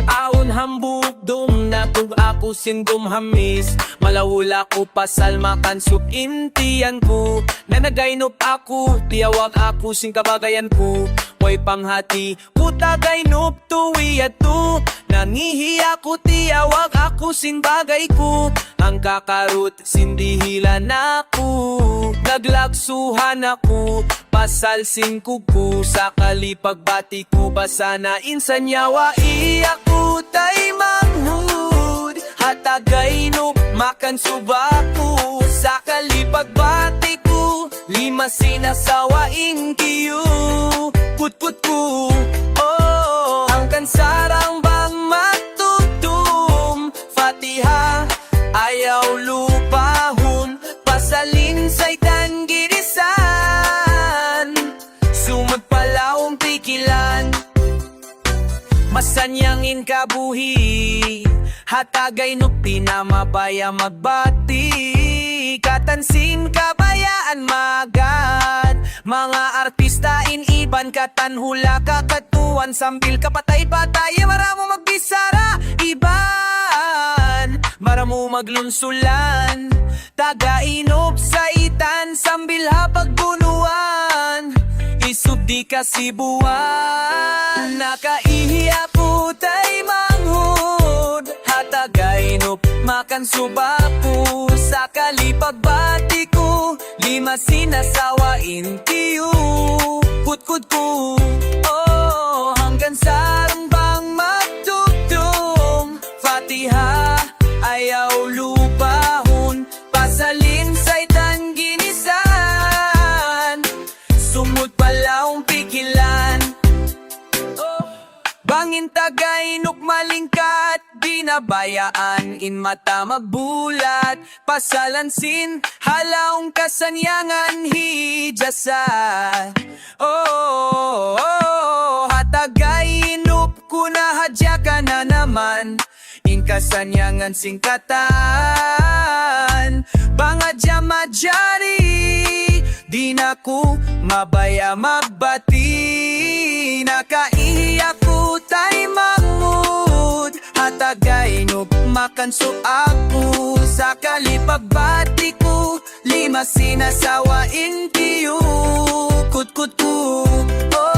Aon hambug dum na tug ako sindum hamis, malawula ko pasal makansuk intiyan ko. Nanagaynop ako, tiyawag ako sing kabagayan ko. Way panghati, Tagaynup tuwi at tu. Nangihiya ko, tiyawag ako sing bagay ko. Ang kakarot, sindihilan ako. Naglagsuhan ako, pasal sing kuku. Sa kalipagbati ko, basa na insan yawa. Iyak ko tay manghud, Tagaynup makan subaku. Sa kalipagbati ko, lima sinasawaing kiyo. Put ko, oh, hanggang sarang bang matutong Fatiha, ayaw lupahon, pasalin sa'y tangirisan. Sumag palaong pikilan, masanyangin kabuhi. Tagaynup pinamabaya magbati. Katansin kabayaan magad, mga artista iniban katanhula kakatuan. Sambil kapatay-patay, maramo magbisara iban, maramo maglunsulan. Tagaynup sa itan, sambil hapagbunuan. Isubdi kasibuan, nakaihiya po tay manghud. Tagaynup makan subaku. Sa kalipagbati ko, lima sinasawain tiyo. Put ko, oh, hanggang sarang bang matutong Fatiha, ayaw lupahon, pasalin sa'y tanginisan. Sumut palaong pikilan, bangin Tagaynup malingkat, binabayaan in mata magbulat. Pasalansin, halaong kasanyangan hijasa. Oh, Tagaynup kunahadya ka na naman, in kasanyangan singkatan. Bangadya majari, di na ko mabaya magbati. Nakaiyak ko tay mamut, Tagaynup makanso ako. Sa kalipagbati ko, lima sinasawain tiyo. Kut ko, oh.